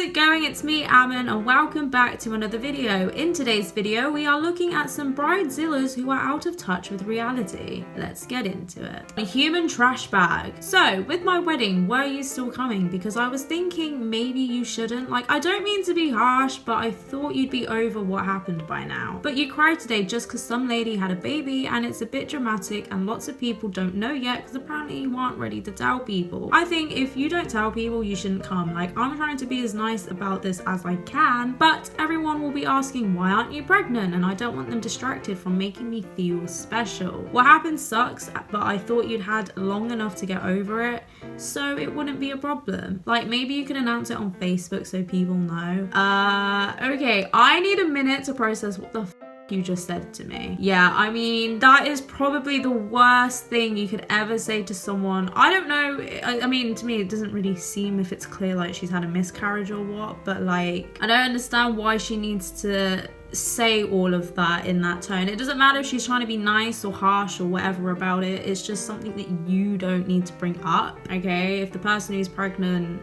it going? It's me, Aman, and welcome back to another video. In today's video, we are looking at some bridezillas who are out of touch with reality. Let's get into it. A human trash bag. So, with my wedding, were you still coming? Because I was thinking maybe you shouldn't. Like, I don't mean to be harsh, but I thought you'd be over what happened by now. But you cried today just because some lady had a baby, and it's a bit dramatic, and lots of people don't know yet because apparently you aren't ready to tell people. I think if you don't tell people, you shouldn't come. Like, I'm trying to be as nice about this as I can, but everyone will be asking, why aren't you pregnant? And I don't want them distracted from making me feel special. What happened sucks, but I thought you'd had long enough to get over it, so it wouldn't be a problem. Like, maybe you could announce it on Facebook so people know. Okay, I need a minute to process what the you just said to me. Yeah, I mean, that is probably the worst thing you could ever say to someone. I don't know, I mean, to me it doesn't really seem if it's clear like she's had a miscarriage or what, but like, I don't understand why she needs to say all of that in that tone. It doesn't matter if she's trying to be nice or harsh or whatever about it. It's just something that you don't need to bring up, okay? If the person who's pregnant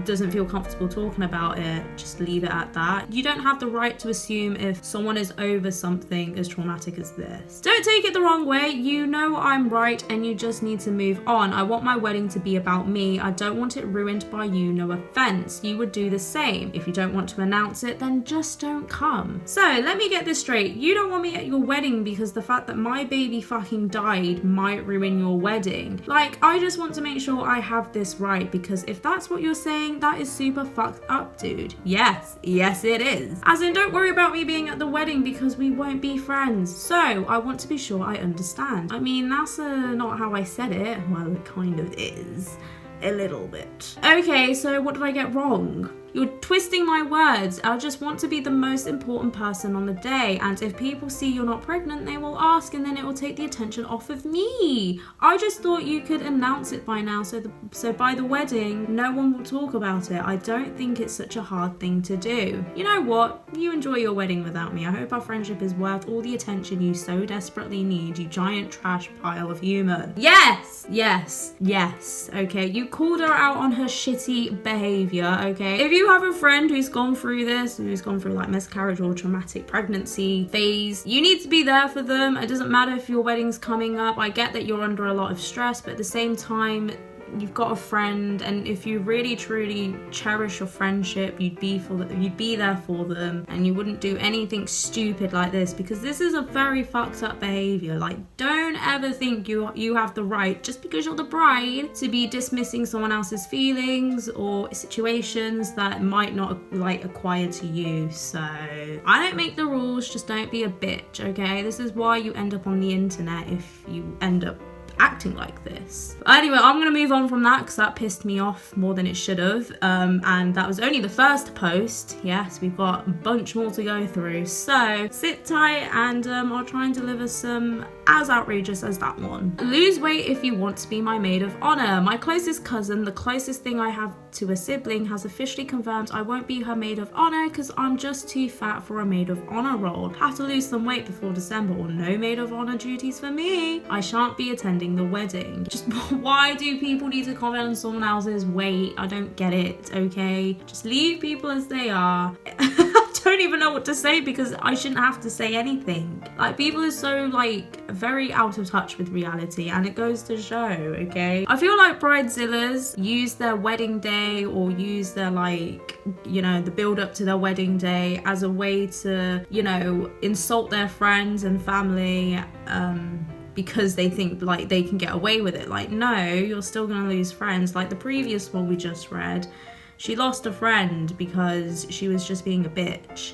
doesn't feel comfortable talking about it, just leave it at that. You don't have the right to assume if someone is over something as traumatic as this. Don't take it the wrong way. You know I'm right and you just need to move on. I want my wedding to be about me. I don't want it ruined by you. No offense. You would do the same. If you don't want to announce it, then just don't come. So let me get this straight. You don't want me at your wedding because the fact that my baby fucking died might ruin your wedding. Like, I just want to make sure I have this right, because if that's what you're saying, that is super fucked up, dude. Yes it is. As in, don't worry about me being at the wedding because we won't be friends. So I want to be sure I understand. I mean, that's not how I said it. Well, it kind of is. A little bit. Okay, so what did I get wrong? You're twisting my words. I just want to be the most important person on the day, and if people see you're not pregnant, they will ask, and then it will take the attention off of me. I just thought you could announce it by now, so by the wedding, no one will talk about it. I don't think it's such a hard thing to do. You know what? You enjoy your wedding without me. I hope our friendship is worth all the attention you so desperately need, you giant trash pile of human. Yes. Okay, you called her out on her shitty behavior, okay? If you have a friend who's gone through this, who's gone through like miscarriage or traumatic pregnancy phase, you need to be there for them. It doesn't matter if your wedding's coming up. I get that you're under a lot of stress, but at the same time, you've got a friend, and if you really truly cherish your friendship, you'd be there for them, and you wouldn't do anything stupid like this, because this is a very fucked up behavior. Like, don't ever think you have the right, just because you're the bride, to be dismissing someone else's feelings or situations that might not like acquire to you. So I don't make the rules, just don't be a bitch, okay? This is why you end up on the internet if you end up acting like this. But anyway, I'm gonna move on from that because that pissed me off more than it should have, and that was only the first post. Yes, we've got a bunch more to go through, so sit tight, and I'll try and deliver some as outrageous as that one. Lose weight if you want to be my maid of honor. My closest cousin, the closest thing I have to a sibling, has officially confirmed I won't be her maid of honor because I'm just too fat for a maid of honor role. Have to lose some weight before December, or no maid of honor duties for me. I shan't be attending the wedding. Just why do people need to comment on someone else's weight? I don't get it, okay? Just leave people as they are. I don't even know what to say because I shouldn't have to say anything. Like, people are so like very out of touch with reality, and it goes to show, okay? I feel like bridezillas use their wedding day, or use their, like, you know, the build up to their wedding day as a way to, you know, insult their friends and family, because they think like they can get away with it. Like, no, you're still gonna lose friends. Like the previous one we just read, she lost a friend because she was just being a bitch,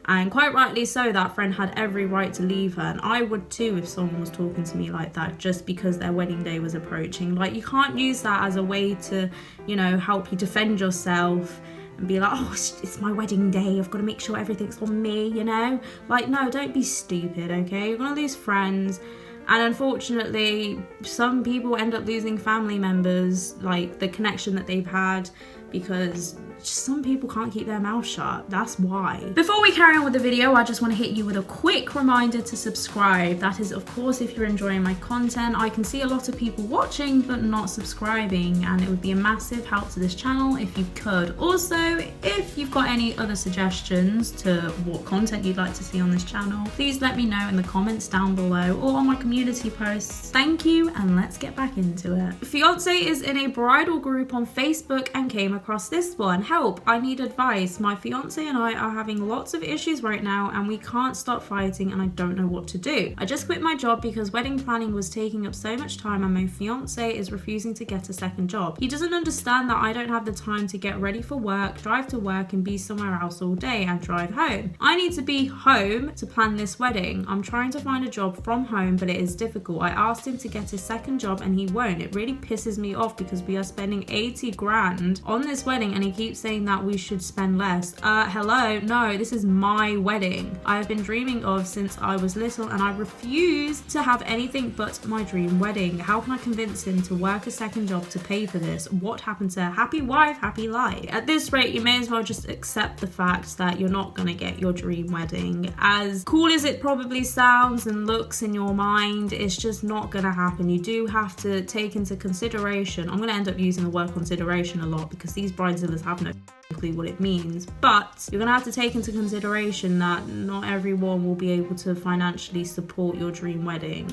and quite rightly so. That friend had every right to leave her, and I would too if someone was talking to me like that just because their wedding day was approaching. Like, you can't use that as a way to, you know, help you defend yourself and be like, oh, it's my wedding day, I've got to make sure everything's on me, you know? Like, no, don't be stupid, okay? You're gonna lose friends. And unfortunately, some people end up losing family members, like the connection that they've had because some people can't keep their mouth shut. That's why. Before we carry on with the video, I just want to hit you with a quick reminder to subscribe. That is, of course, if you're enjoying my content. I can see a lot of people watching but not subscribing, and it would be a massive help to this channel if you could. Also, if you've got any other suggestions to what content you'd like to see on this channel, please let me know in the comments down below or on my community posts. Thank you, and let's get back into it. Fiance is in a bridal group on Facebook and came across this one. Help, I need advice. My fiance and I are having lots of issues right now and we can't stop fighting and I don't know what to do. I just quit my job because wedding planning was taking up so much time and my fiance is refusing to get a second job. He doesn't understand that I don't have the time to get ready for work, drive to work and be somewhere else all day and drive home. I need to be home to plan this wedding. I'm trying to find a job from home but it is difficult. I asked him to get a second job and he won't. It really pisses me off because we are spending 80 grand on this wedding and he keeps saying that we should spend less. Hello, no, this is my wedding. I have been dreaming of since I was little and I refuse to have anything but my dream wedding. How can I convince him to work a second job to pay for this? What happened to happy wife, happy life? At this rate, you may as well just accept the fact that you're not gonna get your dream wedding. As cool as it probably sounds and looks in your mind, it's just not gonna happen. You do have to take into consideration, I'm gonna end up using the word consideration a lot because these bridezillas have no clue what it means, but you're gonna have to take into consideration that not everyone will be able to financially support your dream wedding.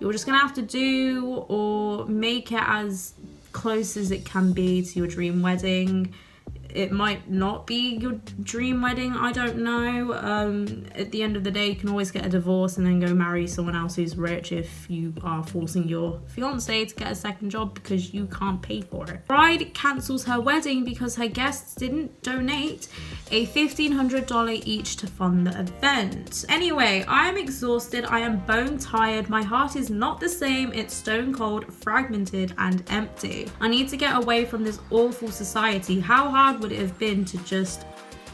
You're just gonna have to do or make it as close as it can be to your dream wedding. It might not be your dream wedding, I don't know. At the end of the day, you can always get a divorce and then go marry someone else who's rich if you are forcing your fiance to get a second job because you can't pay for it. Bride cancels her wedding because her guests didn't donate a $1,500 each to fund the event. Anyway, I am exhausted, I am bone tired, my heart is not the same, it's stone cold, fragmented and empty. I need to get away from this awful society. How hard would it have been to just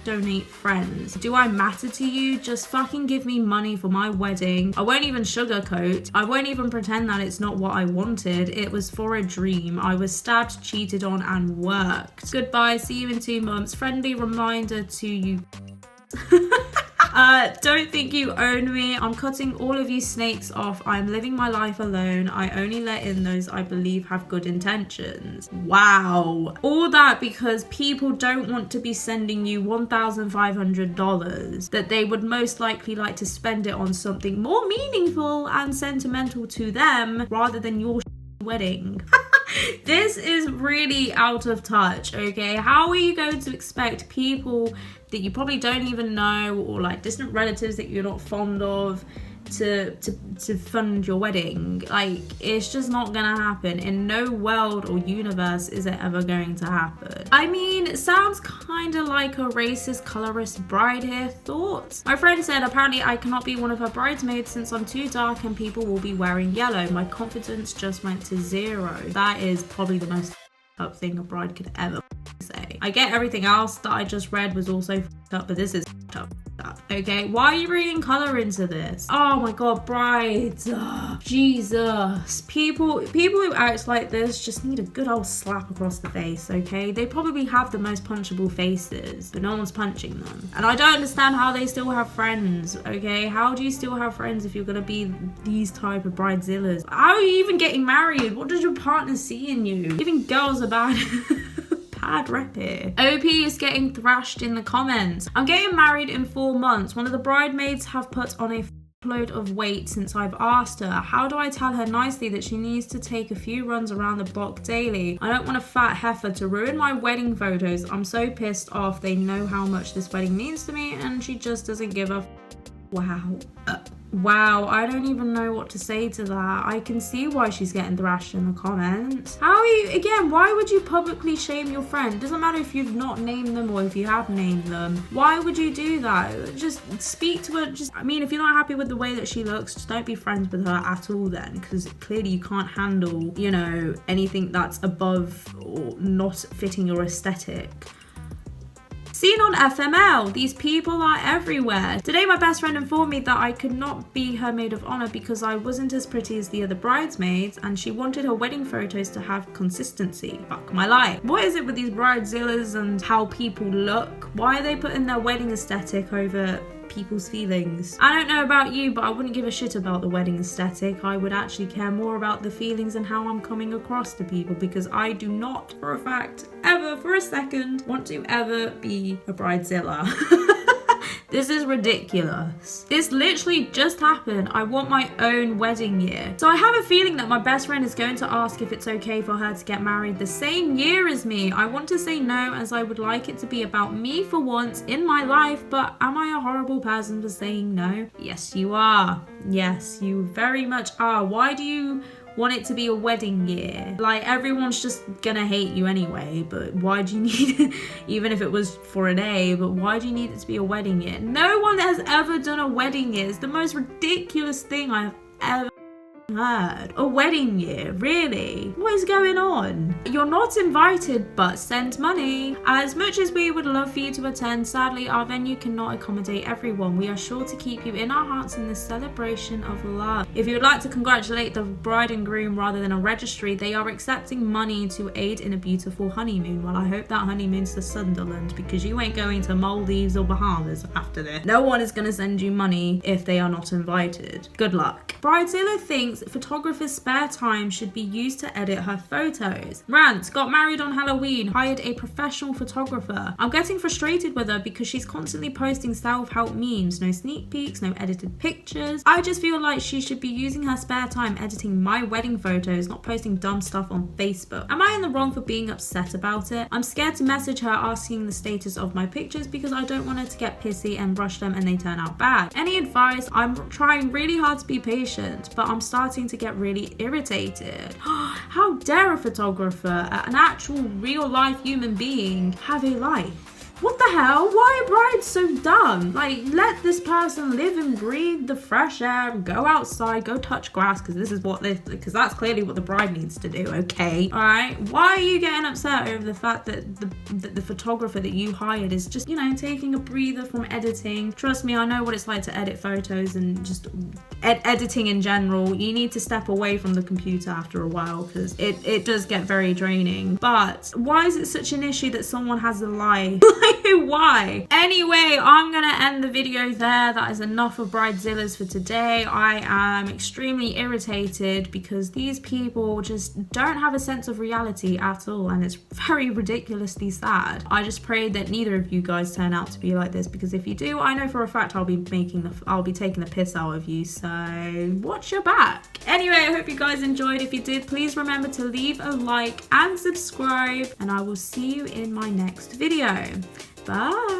donate friends? Do I matter to you? Just fucking give me money for my wedding. I won't even sugarcoat. I won't even pretend that it's not what I wanted. It was for a dream. I was stabbed, cheated on and worked. Goodbye, see you in 2 months. Friendly reminder to you. Don't think you own me. I'm cutting all of you snakes off. I'm living my life alone. I only let in those I believe have good intentions. Wow. All that because people don't want to be sending you $1,500 that they would most likely like to spend it on something more meaningful and sentimental to them rather than your wedding. This is really out of touch, okay? How are you going to expect people that you probably don't even know or like distant relatives that you're not fond of to fund your wedding? Like, it's just not gonna happen. In no world or universe is it ever going to happen. I mean, it sounds kind of like a racist colorist bride here. Thoughts? My friend said apparently I cannot be one of her bridesmaids since I'm too dark and people will be wearing yellow. My confidence just went to 0. That is probably the most up thing a bride could ever say. I get everything else that I just read was also up, but this is up. Okay, why are you reading color into this? Oh my god, brides. Ugh, Jesus. People who act like this just need a good old slap across the face, okay? They probably have the most punchable faces, but no one's punching them. And I don't understand how they still have friends, okay? How do you still have friends if you're gonna be these type of bridezillas? How are you even getting married? What does your partner see in you? Giving girls a bad bad rep here. OP is getting thrashed in the comments. I'm getting married in 4 months. One of the bridesmaids have put on a load of weight since I've asked her. How do I tell her nicely that she needs to take a few runs around the block daily? I don't want a fat heifer to ruin my wedding photos. I'm so pissed off. They know how much this wedding means to me and she just doesn't give a wow. Wow, I don't even know what to say to that. I can see why she's getting thrashed in the comments. How are you, again, why would you publicly shame your friend? It doesn't matter if you've not named them or if you have named them. Why would you do that? Just speak to her. I mean, if you're not happy with the way that she looks, just don't be friends with her at all then, because clearly you can't handle, you know, anything that's above or not fitting your aesthetic. Seen on FML, these people are everywhere. Today my best friend informed me that I could not be her maid of honor because I wasn't as pretty as the other bridesmaids and she wanted her wedding photos to have consistency. Fuck my life. What is it with these bridezillas and how people look? Why are they putting their wedding aesthetic over people's feelings? I don't know about you, but I wouldn't give a shit about the wedding aesthetic. I would actually care more about the feelings and how I'm coming across to people, because I do not for a fact ever for a second want to ever be a bridezilla. This is ridiculous. This literally just happened. I want my own wedding year. So I have a feeling that my best friend is going to ask if it's okay for her to get married the same year as me. I want to say no, as I would like it to be about me for once in my life, but am I a horrible person for saying no? Yes, you are. Yes, you very much are. Why do you want it to be a wedding year? Like, everyone's just gonna hate you anyway, but why do you need it? Even if it was for a day, but why do you need it to be a wedding year? No one has ever done a wedding year. It's the most ridiculous thing I've ever heard. A wedding year, really? What is going on? You're not invited, but send money. As much as we would love for you to attend, sadly our venue cannot accommodate everyone. We are sure to keep you in our hearts in this celebration of love. If you would like to congratulate the bride and groom rather than a registry, they are accepting money to aid in a beautiful honeymoon. Well, I hope that honeymoon's to Sunderland, because you ain't going to Maldives or Bahamas after this. No one is going to send you money if they are not invited. Good luck. Bridezilla thinks photographer's spare time should be used to edit her photos. Rant, got married on Halloween, hired a professional photographer. I'm getting frustrated with her because she's constantly posting self-help memes, no sneak peeks, no edited pictures. I just feel like she should be using her spare time editing my wedding photos, not posting dumb stuff on Facebook. Am I in the wrong for being upset about it? I'm scared to message her asking the status of my pictures because I don't want her to get pissy and rush them and they turn out bad. Any advice? I'm trying really hard to be patient, but I'm starting to get really irritated. How dare a photographer, an actual real life human being, have a life? What the hell? Why are brides so dumb? Like, let this person live and breathe the fresh air, go outside, go touch grass, because that's clearly what the bride needs to do, okay? All right? Why are you getting upset over the fact that the photographer that you hired is just, you know, taking a breather from editing? Trust me, I know what it's like to edit photos and just editing in general. You need to step away from the computer after a while because it does get very draining. But why is it such an issue that someone has a life? Why? Anyway, I'm gonna end the video there. That is enough of bridezillas for today. I am extremely irritated because these people just don't have a sense of reality at all, and it's very ridiculously sad. I just pray that neither of you guys turn out to be like this, because if you do, I know for a fact I'll be taking the piss out of you, so watch your back. Anyway, I hope you guys enjoyed. If you did, please remember to leave a like and subscribe, and I will see you in my next video. Bye.